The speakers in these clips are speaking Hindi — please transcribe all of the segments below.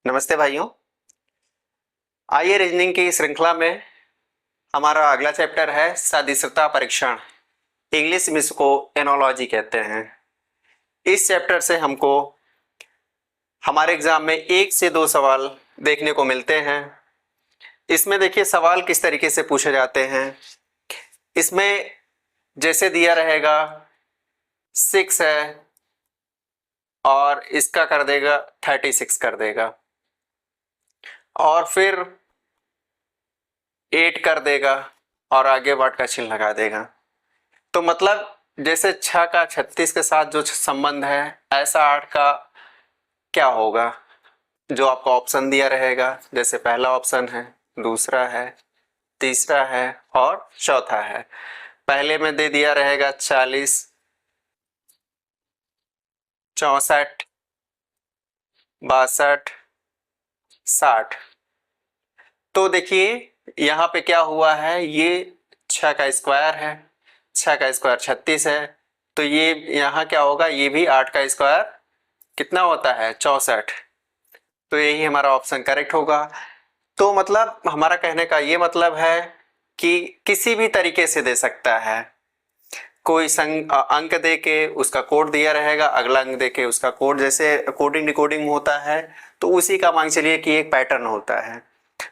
नमस्ते भाइयों। आइए रीजनिंग की श्रृंखला में हमारा अगला चैप्टर है सदृशता परीक्षण। इंग्लिश में इसको एनोलॉजी कहते हैं। इस चैप्टर से हमको हमारे एग्जाम में 1 से 2 सवाल देखने को मिलते हैं। इसमें देखिए सवाल किस तरीके से पूछे जाते हैं। इसमें जैसे दिया रहेगा 6 है और इसका कर देगा 36 कर देगा, और फिर 8 कर देगा और आगे वाट का चिन्ह लगा देगा। तो मतलब जैसे 6 का 36 के साथ जो संबंध है, ऐसा 8 का क्या होगा जो आपको ऑप्शन दिया रहेगा। जैसे पहला ऑप्शन है, दूसरा है, तीसरा है और चौथा है। पहले में दे दिया रहेगा 40, 64, 62, 60। तो देखिए यहाँ पे क्या हुआ है, ये 6 का स्क्वायर है, 6 का स्क्वायर 36 है, तो ये यहाँ क्या होगा, ये भी 8 का स्क्वायर कितना होता है, 64। तो यही हमारा ऑप्शन करेक्ट होगा। तो मतलब हमारा कहने का ये मतलब है कि किसी भी तरीके से दे सकता है। कोई अंक दे के उसका कोड दिया रहेगा, अगला अंक दे के उसका कोड, जैसे कोडिंग डिकोडिंग होता है तो उसी का मान चलिए कि एक पैटर्न होता है।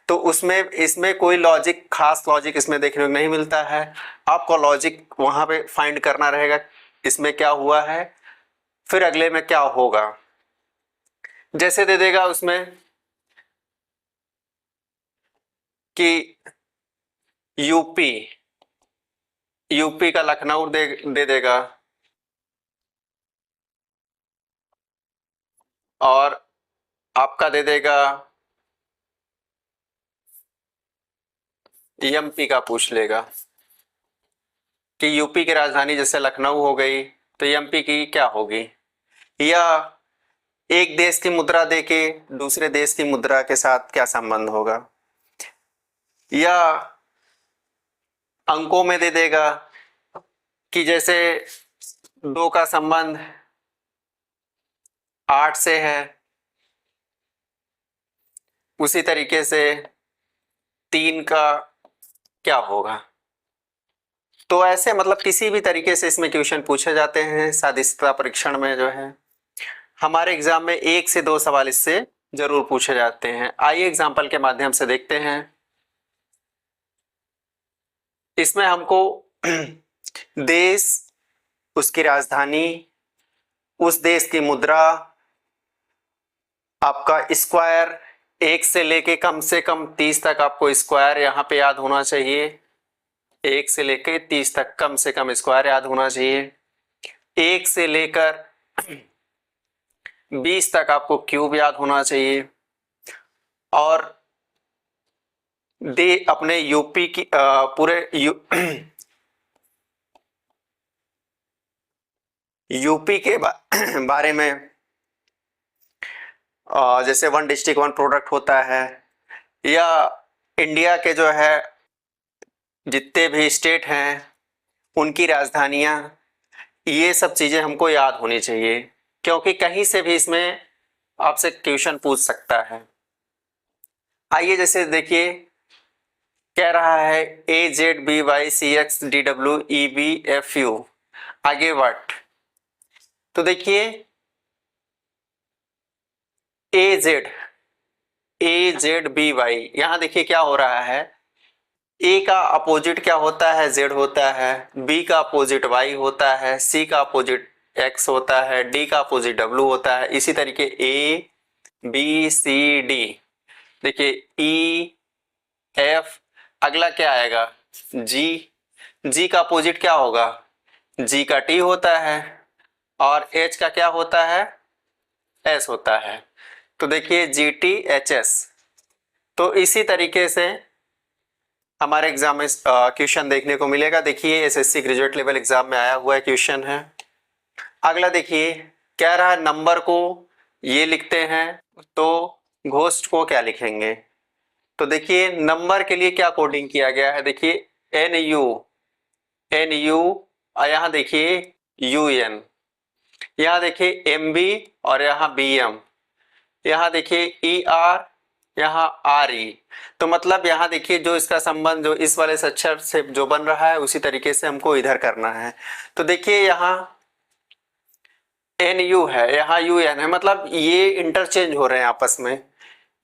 तो उसमें इसमें कोई लॉजिक, खास लॉजिक इसमें देखने को नहीं मिलता है। आपको लॉजिक वहां पे फाइंड करना रहेगा, इसमें क्या हुआ है, फिर अगले में क्या होगा। जैसे दे देगा उसमें कि यूपी यूपी का लखनऊ दे देगा, और आपका दे देगा एमपी का, पूछ लेगा कि यूपी की राजधानी जैसे लखनऊ हो गई तो एमपी की क्या होगी। या एक देश की मुद्रा देके दूसरे देश की मुद्रा के साथ क्या संबंध होगा। या अंकों में दे देगा कि जैसे 2 का संबंध 8 से है, उसी तरीके से 3 का क्या होगा। तो ऐसे मतलब किसी भी तरीके से इसमें क्वेश्चन पूछे जाते हैं। सदृशता परीक्षण में जो है हमारे एग्जाम में 1 से 2 सवाल इससे जरूर पूछे जाते हैं। आइए एग्जाम्पल के माध्यम से देखते हैं। इसमें हमको देश, उसकी राजधानी, उस देश की मुद्रा, आपका स्क्वायर, 1 से लेके कम से कम 30 तक आपको स्क्वायर यहाँ पे याद होना चाहिए। 1 से लेके 30 तक कम से कम स्क्वायर याद होना चाहिए। 1 से लेकर 20 तक आपको क्यूब याद होना चाहिए। और दे अपने यूपी की यूपी के बारे में, जैसे 1 डिस्ट्रिक्ट 1 प्रोडक्ट होता है, या इंडिया के जो है जितने भी स्टेट हैं उनकी राजधानियां, ये सब चीजें हमको याद होनी चाहिए, क्योंकि कहीं से भी इसमें आपसे क्वेश्चन पूछ सकता है। आइए जैसे देखिए कह रहा है AZBYCXDWEBFU, आगे वट। तो देखिए AZBY, यहां देखिए क्या हो रहा है, ए का अपोजिट क्या होता है, जेड होता है, बी का अपोजिट वाई होता है, सी का अपोजिट एक्स होता है, डी का अपोजिट डब्ल्यू होता है। इसी तरीके ए बी सी डी, देखिए ई एफ, अगला क्या आएगा जी, जी का अपोजिट क्या होगा, जी का टी होता है, और एच का क्या होता है, एस होता है। तो देखिए जी टी एच एस। तो इसी तरीके से हमारे एग्जाम में क्वेश्चन देखने को मिलेगा। देखिए एसएससी ग्रेजुएट लेवल एग्जाम में आया हुआ है क्वेश्चन है। अगला देखिए कह रहा है नंबर को ये लिखते हैं तो घोस्ट को क्या लिखेंगे। तो देखिए नंबर के लिए क्या कोडिंग किया गया है, देखिए एन यू, एन यू, और यहाँ देखिए यू एन, यहाँ देखिए एम बी और यहाँ बी एम। यहाँ देखिए ई आर, यहाँ आर ई। तो मतलब यहाँ देखिए जो इसका संबंध जो इस वाले अक्षर से जो बन रहा है उसी तरीके से हमको इधर करना है। तो देखिए यहाँ एन यू है, यहाँ यू एन है, मतलब ये इंटरचेंज हो रहे हैं आपस में,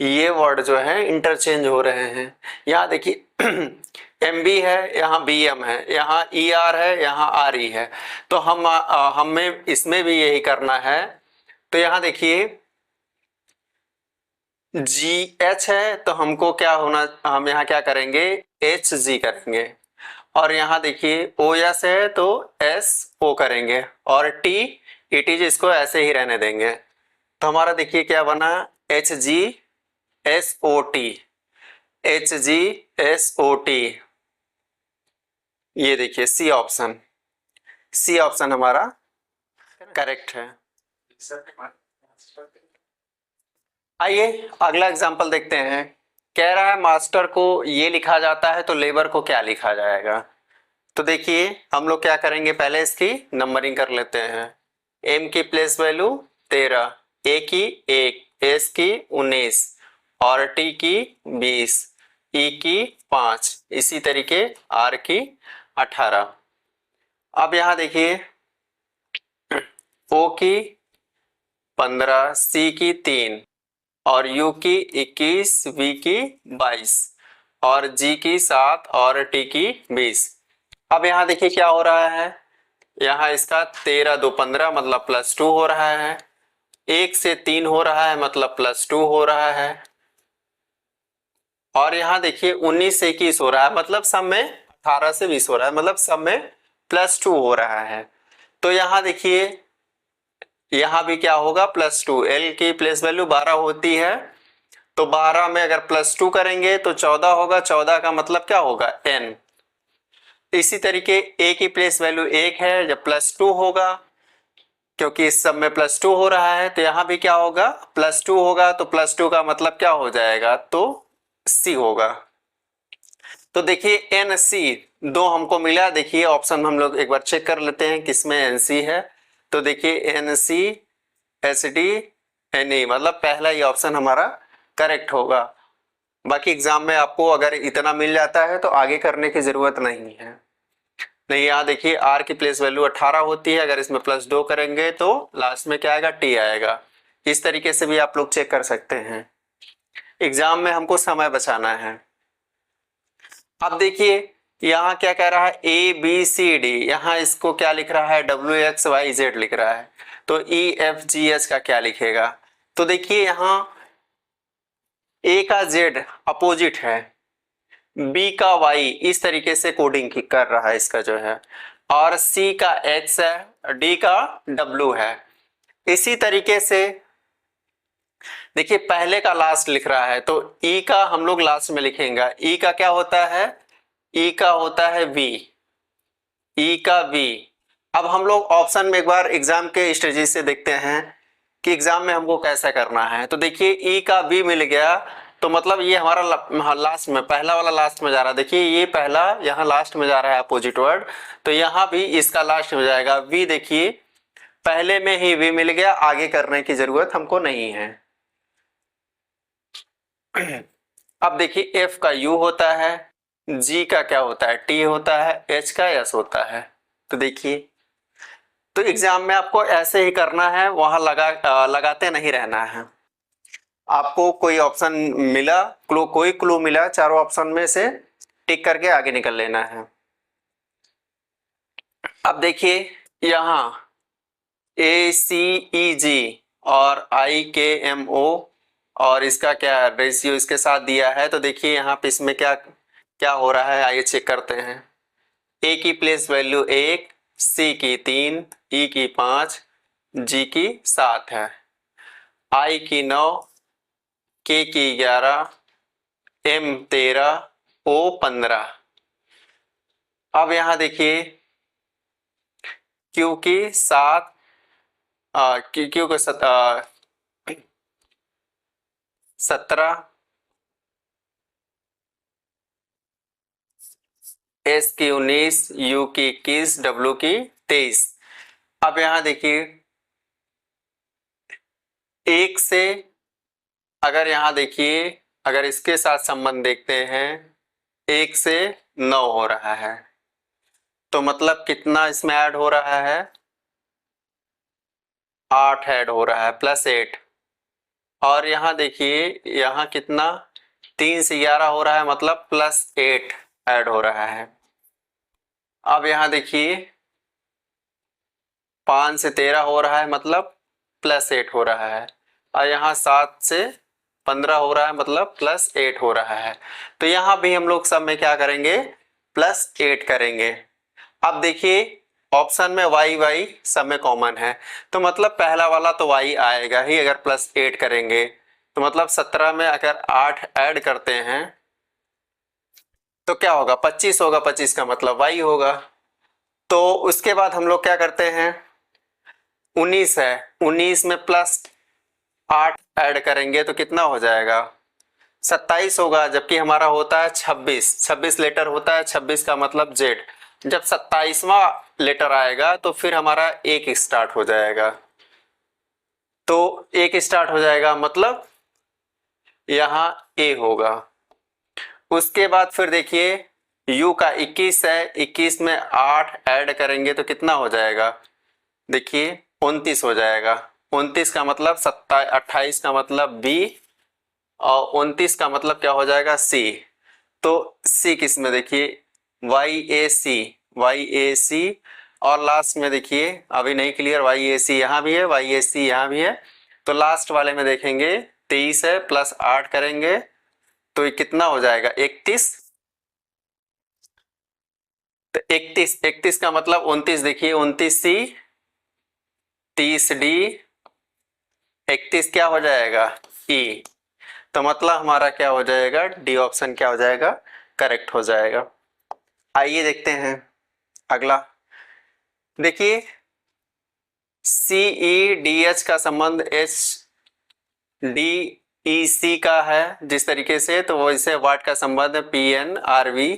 ये वर्ड जो है इंटरचेंज हो रहे हैं। यहाँ देखिए एम बी है, यहाँ बी एम है, यहाँ ई आर है, यहाँ आर ई है। तो हमें इसमें भी यही करना है। तो यहाँ देखिए जी एच है, तो हमको क्या होना, हम यहाँ क्या करेंगे, एच जी करेंगे। और यहाँ देखिए ओ एस है तो एस ओ करेंगे, और टी ई टी जी इसको ऐसे ही रहने देंगे। तो हमारा देखिए क्या बना, H G S O T, H G S O T. ये देखिए सी ऑप्शन, सी ऑप्शन हमारा करेक्ट है। आइए अगला एग्जांपल देखते हैं। कह रहा है मास्टर को ये लिखा जाता है तो लेबर को क्या लिखा जाएगा। तो देखिए हम लोग क्या करेंगे, पहले इसकी नंबरिंग कर लेते हैं। एम की प्लेस वैल्यू 13, ए की 1, एस की 19 और टी की 20, ई की 5, इसी तरीके आर की 18। अब यहाँ देखिए ओ की 15, सी की 3 और यू की 21, वी की 22 और जी की 7 और टी की 20। अब यहाँ देखिए क्या हो रहा है, यहाँ इसका 13 2 15 मतलब +2 हो रहा है, 1 से 3 हो रहा है मतलब +2 हो रहा है, और यहाँ देखिए 19 से 21 हो रहा है मतलब सब में 18 से 20 हो रहा है, मतलब सब में +2 हो रहा है। तो यहाँ देखिए यहाँ भी क्या होगा, +2, एल की प्लेस वैल्यू 12 होती है, तो 12 में अगर +2 करेंगे तो 14 होगा, 14 का मतलब क्या होगा, n। इसी तरीके ए की प्लेस वैल्यू 1 है, जब +2 होगा, क्योंकि इस सब में +2 हो रहा है, तो यहाँ भी क्या होगा, +2 होगा, तो +2 का मतलब क्या हो जाएगा, तो सी होगा। तो देखिए एन सी दो हमको मिला, देखिए ऑप्शन हम लोग एक बार चेक कर लेते हैं किसमें एन सी है। तो देखिए N C S D N E, मतलब पहला ही ऑप्शन हमारा करेक्ट होगा। बाकी एग्जाम में आपको अगर इतना मिल जाता है तो आगे करने की जरूरत नहीं है। नहीं, यहाँ देखिए आर की प्लेस वैल्यू 18 होती है, अगर इसमें +2 करेंगे तो लास्ट में क्या आएगा, टी आएगा। इस तरीके से भी आप लोग चेक कर सकते हैं, एग्जाम में हमको समय बचाना है। अब देखिए यहाँ क्या कह रहा है, ए बी सी डी, यहाँ इसको क्या लिख रहा है, डब्ल्यू एक्स वाई जेड लिख रहा है, तो ई एफ जी एच का क्या लिखेगा। तो देखिए यहाँ ए का जेड अपोजिट है, बी का वाई इस तरीके से कोडिंग कर रहा है इसका जो है, और सी का एक्स है, डी का डब्ल्यू है। इसी तरीके से देखिए पहले का लास्ट लिख रहा है, तो ई का हम लोग लास्ट में लिखेंगे। ई का क्या होता है, ई का होता है वी, ई का वी। अब हम लोग ऑप्शन में एक बार एग्जाम के स्ट्रेटजी से देखते हैं कि एग्जाम में हमको कैसा करना है। तो देखिए ई का वी मिल गया, तो मतलब ये हमारा लास्ट में, पहला वाला लास्ट में जा रहा है। देखिए ये पहला यहाँ लास्ट में जा रहा है अपोजिट वर्ड, तो यहाँ भी इसका लास्ट में जाएगा वी। देखिए पहले में ही वी मिल गया, आगे करने की जरूरत हमको नहीं है। अब देखिए एफ का यू होता है, जी का क्या होता है, टी होता है, एच का एस होता है। तो देखिए तो एग्जाम में आपको ऐसे ही करना है, वहां लगाते नहीं रहना है। आपको कोई ऑप्शन मिला, कोई क्लू मिला चारों ऑप्शन में से टिक करके आगे निकल लेना है। अब देखिए यहाँ ए सी ई जी और आई के एम ओ और इसका क्या रेशियो इसके साथ दिया है। तो देखिए यहाँ पे इसमें क्या क्या हो रहा है, आइए चेक करते हैं। ए की प्लेस वैल्यू 1, सी की 3, ई की 5, जी की 7 है, आई की 9, के की 11, एम 13, ओ 15। अब यहाँ देखिए क्यू की 7, क्यू को 17, एस की 19, यू की 21, डब्ल्यू की 23। अब यहाँ देखिए 1 से अगर यहाँ देखिए, अगर इसके साथ संबंध देखते हैं 1 से 9 हो रहा है, तो मतलब कितना इसमें ऐड हो रहा है, 8 ऐड हो रहा है +8। और यहाँ देखिए, यहाँ कितना 3 से 11 हो रहा है, मतलब +8 ऐड हो रहा है। अब यहाँ देखिए 5 से 13 हो रहा है, मतलब +8 हो रहा है। और यहाँ 7 से 15 हो रहा है, मतलब +8 हो रहा है। तो यहाँ भी हम लोग सब में क्या करेंगे, +8 करेंगे। अब देखिए ऑप्शन में y सब में कॉमन है, तो मतलब पहला वाला तो y आएगा ही अगर +8 करेंगे। तो मतलब 17 में अगर 8 ऐड करते हैं तो क्या होगा, 25 होगा, 25 का मतलब y होगा। तो उसके बाद हम लोग क्या करते हैं, 19 है, 19 में +8 ऐड करेंगे तो कितना हो जाएगा, 27 होगा। जबकि हमारा होता है 26 लेटर होता है, 26 का मतलब Z। जब 27वां लेटर आएगा तो फिर हमारा 1 स्टार्ट हो जाएगा, तो 1 स्टार्ट हो जाएगा, मतलब यहाँ A होगा। उसके बाद फिर देखिए U का 21 है, 21 में 8 ऐड करेंगे तो कितना हो जाएगा, देखिए 29 हो जाएगा। 29 का मतलब 28 का मतलब B, और 29 का मतलब क्या हो जाएगा, C। तो C किस में, देखिए YAC, और लास्ट में देखिए अभी नहीं क्लियर, YAC यहाँ भी है, YAC यहाँ भी है। तो लास्ट वाले में देखेंगे 23 है, +8 करेंगे तो ये कितना हो जाएगा, 31। तो 31 का मतलब 29, देखिए 29C, 30D, 31 क्या हो जाएगा, E। तो मतलब हमारा क्या हो जाएगा, डी ऑप्शन क्या हो जाएगा, करेक्ट हो जाएगा। आइए देखते हैं अगला। देखिए CEDH का संबंध HDEC का है जिस तरीके से, तो वैसे वाट का संबंध PNRV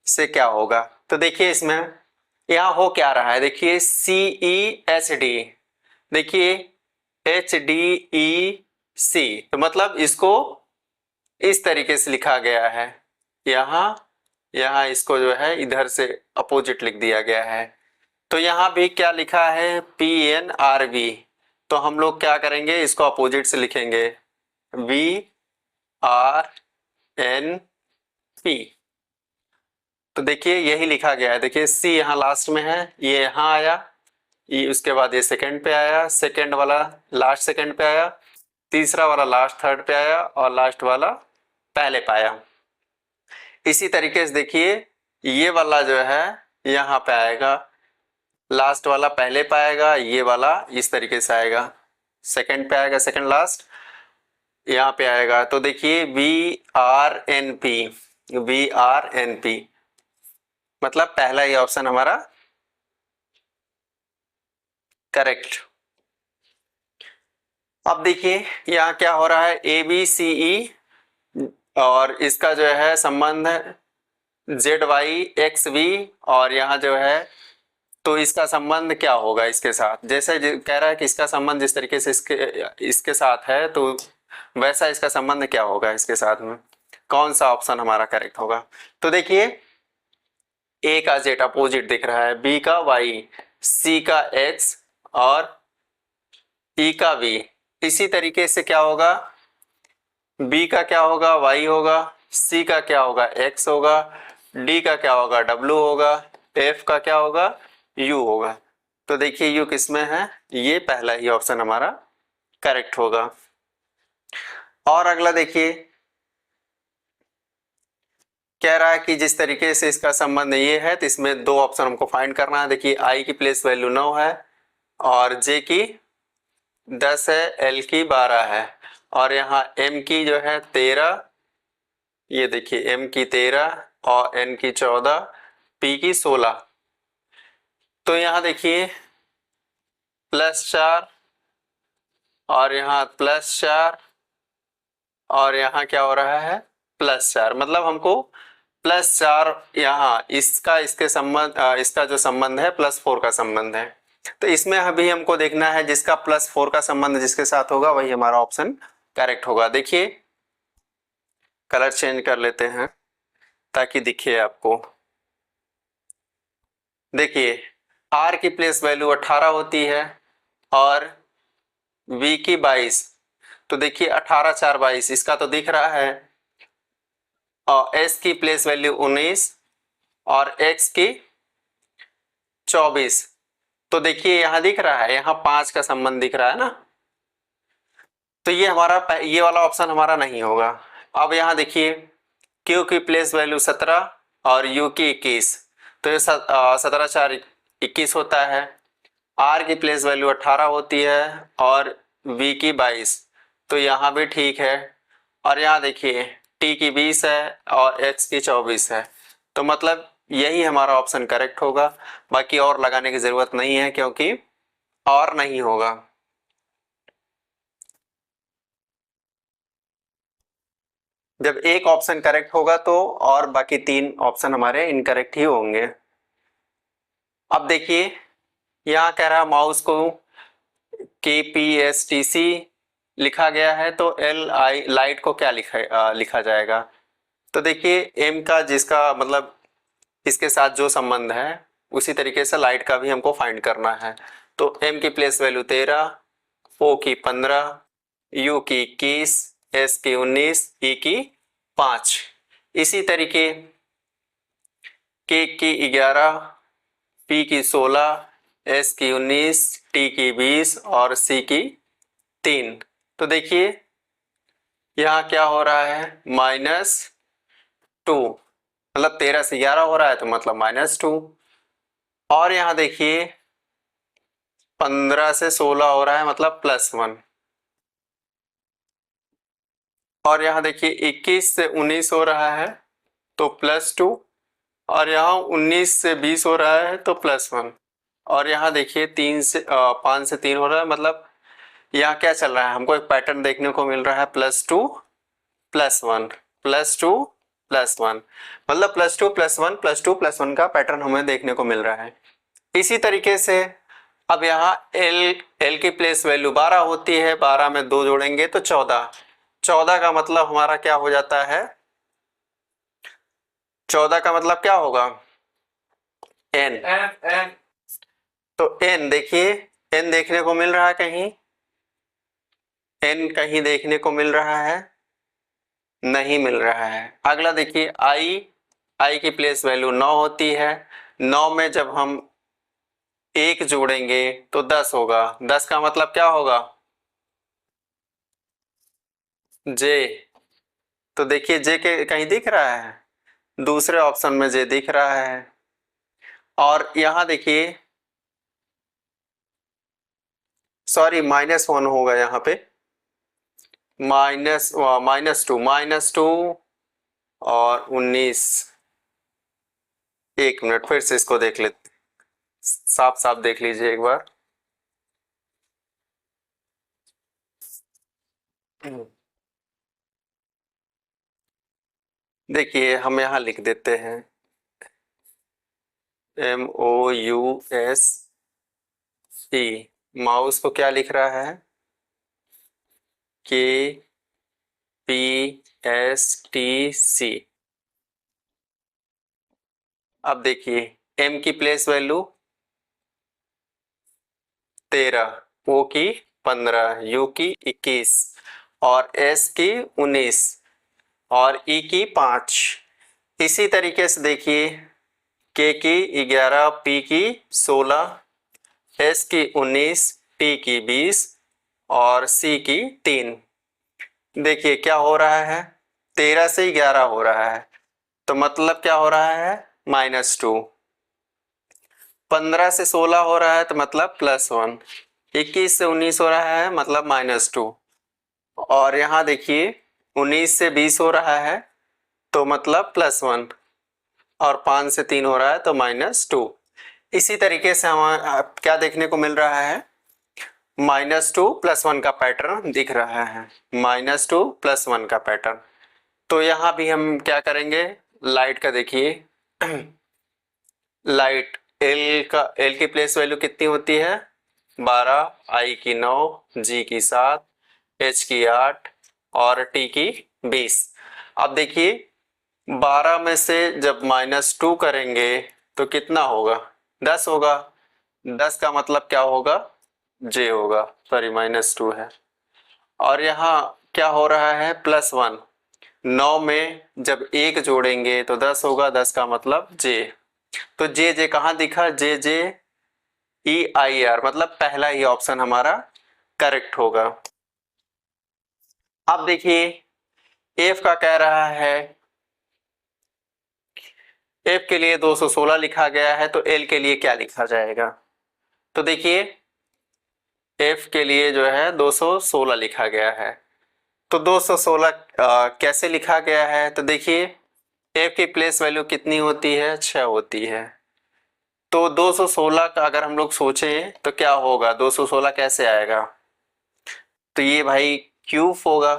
से क्या होगा। तो देखिए इसमें यहाँ हो क्या रहा है, देखिए CEHD, देखिए HDEC, तो मतलब इसको इस तरीके से लिखा गया है, यहाँ इसको जो है इधर से अपोजिट लिख दिया गया है। तो यहाँ भी क्या लिखा है, PNRV, तो हम लोग क्या करेंगे, इसको अपोजिट से लिखेंगे VRNP। तो देखिए यही लिखा गया है, देखिए C यहाँ लास्ट में है, ये यहाँ आया, ये उसके बाद ये सेकंड पे आया, सेकंड वाला लास्ट सेकंड पे आया, तीसरा वाला लास्ट थर्ड पे आया, और लास्ट वाला पहले पे आया। इसी तरीके से देखिए ये वाला जो है यहाँ पे आएगा, लास्ट वाला पहले पे आएगा, ये वाला इस तरीके से आएगा, सेकंड पे आएगा, सेकंड लास्ट यहाँ पे आएगा। तो देखिए VRNP, मतलब पहला ये ऑप्शन हमारा करेक्ट। अब देखिए यहाँ क्या हो रहा है, ABCE, और इसका जो है संबंध ZYXV, और यहाँ जो है तो इसका संबंध क्या होगा इसके साथ, जैसे कह रहा है कि इसका संबंध जिस तरीके से इसके साथ है, तो वैसा इसका संबंध क्या होगा इसके साथ में, कौन सा ऑप्शन हमारा करेक्ट होगा। तो देखिए A का Z अपोजिट दिख रहा है, B का Y, C का X, और E का V। इसी तरीके से क्या होगा, B का क्या होगा, Y होगा, C का क्या होगा, X होगा, D का क्या होगा, W होगा, F का क्या होगा, U होगा। तो देखिए U किस में है, ये पहला ही ऑप्शन हमारा करेक्ट होगा। और अगला देखिए कह रहा है कि जिस तरीके से इसका संबंध ये है, तो इसमें दो ऑप्शन हमको फाइंड करना है। देखिए I की प्लेस वैल्यू 9 है, और J की 10 है, L की 12 है, और यहाँ M की जो है 13, ये देखिए M की 13, और N की 14, P की 16। तो यहाँ देखिए +4, और यहाँ +4, और यहाँ क्या हो रहा है, +4, मतलब हमको +4 यहाँ इसका इसके संबंध इसका जो संबंध है +4 का संबंध है। तो इसमें अभी हमको देखना है जिसका +4 का संबंध जिसके साथ होगा वही हमारा ऑप्शन करेक्ट होगा। देखिए कलर चेंज कर लेते हैं ताकि दिखे आपको। देखिए आर की प्लेस वैल्यू 18 होती है और वी की 22। तो देखिए 18 4 22 इसका तो दिख रहा है। और एस की प्लेस वैल्यू 19 और एक्स की 24। तो देखिए यहां दिख रहा है, यहां 5 का संबंध दिख रहा है ना। तो ये ये वाला ऑप्शन हमारा नहीं होगा। अब यहां देखिए क्यू की प्लेस वैल्यू 17 और यू की 21। तो ये 17 4 21 होता है। आर की प्लेस वैल्यू 18 होती है और वी की 22। तो यहाँ भी ठीक है। और यहाँ देखिए टी की 20 है और एक्स की 24 है। तो मतलब यही हमारा ऑप्शन करेक्ट होगा। बाकी और लगाने की जरूरत नहीं है क्योंकि और नहीं होगा। जब एक ऑप्शन करेक्ट होगा तो और बाकी 3 ऑप्शन हमारे इनकरेक्ट ही होंगे। अब देखिए यहाँ कह रहा माउस को KPSTC लिखा गया है, तो LI लाइट को क्या लिखा जाएगा। तो देखिए M का जिसका मतलब इसके साथ जो संबंध है उसी तरीके से लाइट का भी हमको फाइंड करना है। तो M की प्लेस वैल्यू 13, O की 15, U की 21, S की 19, E की 5। इसी तरीके K की 11, P की 16, S की 19, T की 20 और C की 3। तो देखिए यहाँ क्या हो रहा है -2, मतलब 13 से 11 हो रहा है तो मतलब -2। और यहाँ देखिए 15 से 16 हो रहा है मतलब +1। और यहाँ देखिए 21 से 19 हो रहा है तो +2। और यहाँ 19 से 20 हो रहा है तो +1। और यहाँ देखिए 5 से 3 हो रहा है, मतलब यहाँ क्या चल रहा है, हमको एक पैटर्न देखने को मिल रहा है +2 +1 +2 +1, मतलब +2 +1 +2 +1 का पैटर्न हमें देखने को मिल रहा है। इसी तरीके से अब यहाँ L की प्लेस वैल्यू 12 होती है, 12 में 2 जोड़ेंगे तो 14। 14 का मतलब हमारा क्या हो जाता है, 14 का मतलब क्या होगा N। तो N देखिए N देखने को मिल रहा है कहीं, N कहीं देखने को मिल रहा है, नहीं मिल रहा है। अगला देखिए I की प्लेस वैल्यू 9 होती है। 9 में जब हम 1 जोड़ेंगे तो 10 होगा। 10 का मतलब क्या होगा J। तो देखिए J के कहीं दिख रहा है, दूसरे ऑप्शन में J दिख रहा है। और यहां देखिए सॉरी -1 होगा यहाँ पे, -2 और 19। एक मिनट फिर से इसको देख लेते, साफ साफ देख लीजिए एक बार। देखिए हम यहाँ लिख देते हैं MOUSE। माउस को क्या लिख रहा है KPSTC। अब देखिए M की प्लेस वैल्यू 13, O की 15, U की 21 और S की 19 और E की 5। इसी तरीके से देखिए K की 11, P की 16, S की 19, T की 20 और C की 3। देखिए क्या हो रहा है, 13 से 11 हो रहा है तो मतलब क्या हो रहा है -2। 15 से 16 हो रहा है तो मतलब +1। 21 से 19 हो रहा है मतलब -2। और यहाँ देखिए 19 से 20 हो रहा है तो मतलब +1। और 5 से 3 हो रहा है तो -2। इसी तरीके से हमें क्या देखने को मिल रहा है, -2 +1 का पैटर्न दिख रहा है, -2 +1 का पैटर्न। तो यहाँ भी हम क्या करेंगे, लाइट का देखिए लाइट L की प्लेस वैल्यू कितनी होती है 12, I की 9, G की 7, H की 8, और टी की 20। अब देखिए 12 में से जब -2 करेंगे तो कितना होगा, 10 होगा। 10 का मतलब क्या होगा, जे होगा, सॉरी -2 है। और यहाँ क्या हो रहा है, +1। 9 में जब 1 जोड़ेंगे तो 10 होगा, 10 का मतलब जे। तो जे जे कहाँ दिखा, जे जे ई आई आर, मतलब पहला ही ऑप्शन हमारा करेक्ट होगा। अब देखिए एफ का कह रहा है, एफ के लिए 216 लिखा गया है, तो एल के लिए क्या लिखा जाएगा। तो देखिए एफ के लिए जो है 216 लिखा गया है। तो 216 कैसे लिखा गया है, तो देखिए एफ की प्लेस वैल्यू कितनी होती है, 6 होती है। तो 216 का अगर हम लोग सोचें तो क्या होगा, 216 कैसे आएगा, तो ये भाई क्यूब होगा,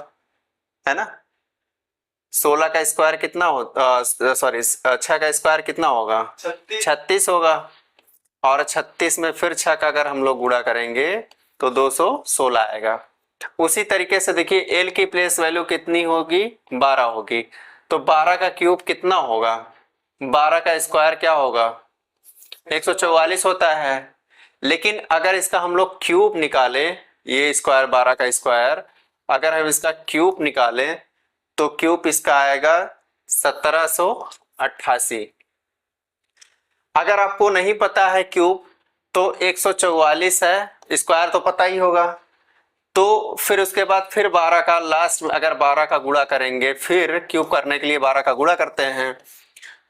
है ना। 16 का स्क्वायर कितना होता, सॉरी 6 का स्क्वायर कितना होगा, 36 होगा। और 36 में फिर 6 का अगर हम लोग गुणा करेंगे तो 216 आएगा। उसी तरीके से देखिए एल की प्लेस वैल्यू कितनी होगी, 12 होगी। तो 12 का क्यूब कितना होगा, 12 का स्क्वायर क्या होगा, 144 होता है। लेकिन अगर इसका हम लोग क्यूब निकाले, ये स्क्वायर 12 का स्क्वायर, अगर हम इसका क्यूब निकालें तो क्यूब इसका आएगा 1788। अगर आपको नहीं पता है क्यूब तो 144 है, स्क्वायर तो पता ही होगा। तो फिर उसके बाद फिर 12 का लास्ट में अगर 12 का गुणा करेंगे, फिर क्यूब करने के लिए 12 का गुणा करते हैं,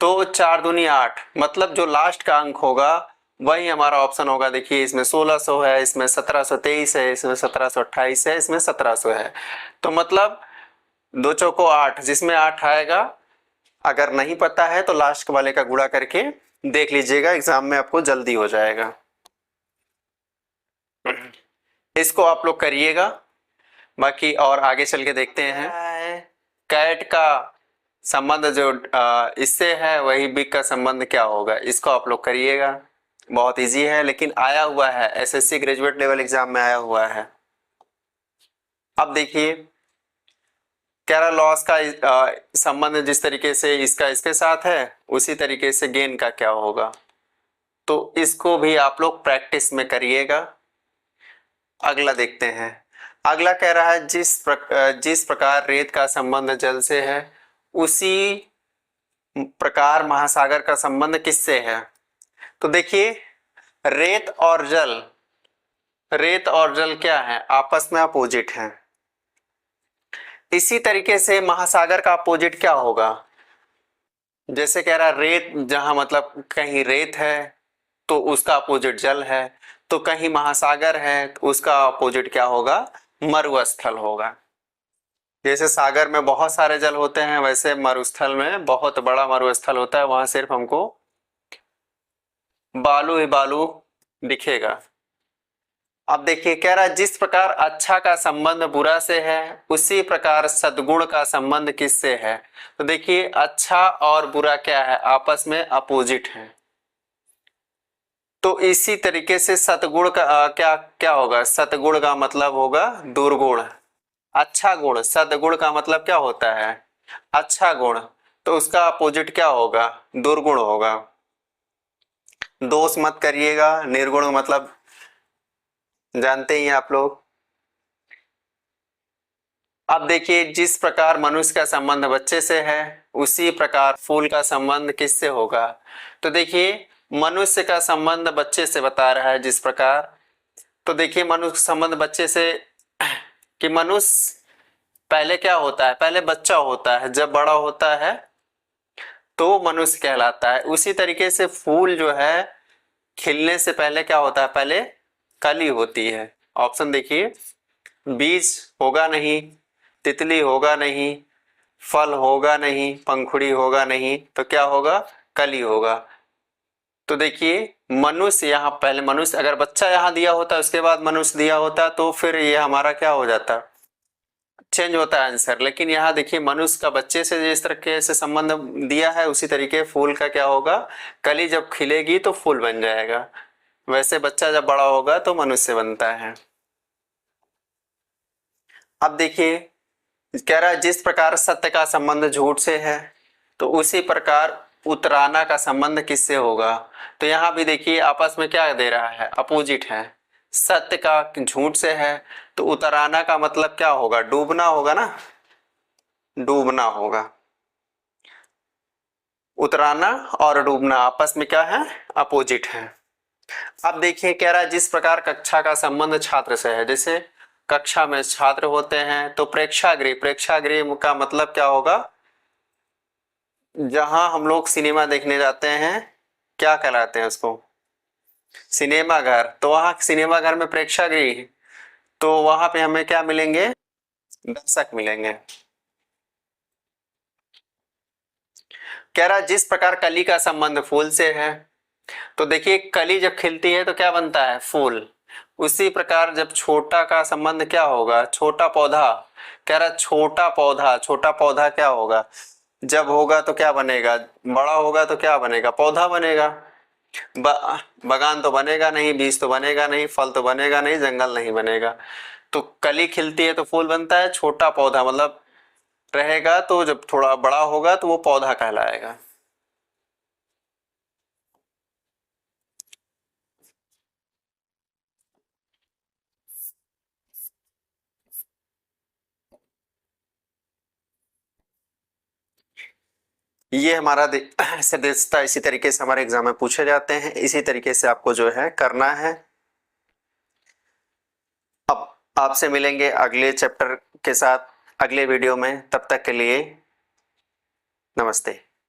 तो 4 दूनी 8, मतलब जो लास्ट का अंक होगा वही हमारा ऑप्शन होगा। देखिए इसमें 1600 है, इसमें 1723 है, इसमें 1728 है, इसमें 1700 है। तो मतलब 2 चौको 8, जिसमें 8 आएगा। अगर नहीं पता है तो लास्ट वाले का गुणा करके देख लीजिएगा, एग्जाम में आपको जल्दी हो जाएगा। इसको आप लोग करिएगा, बाकी और आगे चल के देखते हैं। कैट का संबंध जो इससे है वही बिग का संबंध क्या होगा, इसको आप लोग करिएगा। बहुत इजी है, लेकिन आया हुआ है एसएससी ग्रेजुएट लेवल एग्जाम में आया हुआ है। अब देखिए कैरा लॉस का संबंध जिस तरीके से इसका इसके साथ है, उसी तरीके से गेन का क्या होगा, तो इसको भी आप लोग प्रैक्टिस में करिएगा। अगला देखते हैं। अगला कह रहा है जिस प्रकार रेत का संबंध जल से है, उसी प्रकार महासागर का संबंध किससे है। तो देखिए रेत और जल, रेत और जल क्या है, आपस में अपोजिट हैं। इसी तरीके से महासागर का अपोजिट क्या होगा, जैसे कह रहा रेत, जहां मतलब कहीं रेत है तो उसका अपोजिट जल है, तो कहीं महासागर है तो उसका अपोजिट क्या होगा, मरुस्थल होगा। जैसे सागर में बहुत सारे जल होते हैं, वैसे मरुस्थल में बहुत बड़ा मरुस्थल होता है, वहां सिर्फ हमको बालू ही बालू दिखेगा। अब देखिए कह रहा है जिस प्रकार अच्छा का संबंध बुरा से है, उसी प्रकार सद्गुण का संबंध किससे है। तो देखिए अच्छा और बुरा क्या है, आपस में अपोजिट है। तो इसी तरीके से सतगुण का क्या क्या होगा, सतगुण का मतलब होगा दुर्गुण। अच्छा गुण, सद्गुण का मतलब क्या होता है, अच्छा गुण, तो उसका अपोजिट क्या होगा, दुर्गुण होगा। दोष मत करिएगा, निर्गुण मतलब जानते ही हैं आप लोग। अब देखिए जिस प्रकार मनुष्य का संबंध बच्चे से है, उसी प्रकार फूल का संबंध किससे होगा। तो देखिए मनुष्य का संबंध बच्चे से बता रहा है जिस प्रकार, तो देखिए मनुष्य संबंध बच्चे से कि मनुष्य पहले क्या होता है, पहले बच्चा होता है, जब बड़ा होता है तो मनुष्य कहलाता है। उसी तरीके से फूल जो है खिलने से पहले क्या होता है, पहले कली होती है। ऑप्शन देखिए, बीज होगा नहीं, तितली होगा नहीं, फल होगा नहीं, पंखुड़ी होगा नहीं, तो क्या होगा, कली होगा। तो देखिए मनुष्य यहाँ पहले, मनुष्य अगर बच्चा यहाँ दिया होता उसके बाद मनुष्य दिया होता तो फिर ये हमारा क्या हो जाता, चेंज होता है आंसर। लेकिन यहाँ देखिए मनुष्य का बच्चे से जिस तरीके से संबंध दिया है, उसी तरीके फूल का क्या होगा, कली जब खिलेगी तो फूल बन जाएगा। वैसे बच्चा जब बड़ा होगा तो मनुष्य बनता है। अब देखिए कह रहा है जिस प्रकार सत्य का संबंध झूठ से है तो उसी प्रकार उतराना का संबंध किससे होगा। तो यहाँ भी देखिए आपस में क्या दे रहा है, अपोजिट है। सत्य का झूठ से है तो उतराना का मतलब क्या होगा, डूबना होगा ना, डूबना होगा। उतराना और डूबना आपस में क्या है, अपोजिट है। अब देखिए कह रहा है जिस प्रकार कक्षा का संबंध छात्र से है, जैसे कक्षा में छात्र होते हैं तो प्रेक्षागृह, प्रेक्षागृह का मतलब क्या होगा, जहां हम लोग सिनेमा देखने जाते हैं क्या कहलाते हैं उसको, सिनेमा घर। तो वहां सिनेमा घर में प्रेक्षागृह, तो वहां पे हमें क्या मिलेंगे, दर्शक मिलेंगे। कह रहा जिस प्रकार कली का संबंध फूल से है, तो देखिए कली जब खिलती है तो क्या बनता है, फूल। उसी प्रकार जब छोटा का संबंध क्या होगा, छोटा पौधा। कह रहा छोटा पौधा, छोटा पौधा क्या होगा, जब होगा तो क्या बनेगा, बड़ा होगा तो क्या बनेगा, पौधा बनेगा। बगान तो बनेगा नहीं, बीज तो बनेगा नहीं, फल तो बनेगा नहीं, जंगल नहीं बनेगा। तो कली खिलती है तो फूल बनता है, छोटा पौधा मतलब रहेगा, तो जब थोड़ा बड़ा होगा तो वो पौधा कहलाएगा। ये हमारा सदस्यता इसी तरीके से हमारे एग्जाम में पूछे जाते हैं, इसी तरीके से आपको जो है करना है। अब आपसे मिलेंगे अगले चैप्टर के साथ अगले वीडियो में, तब तक के लिए नमस्ते।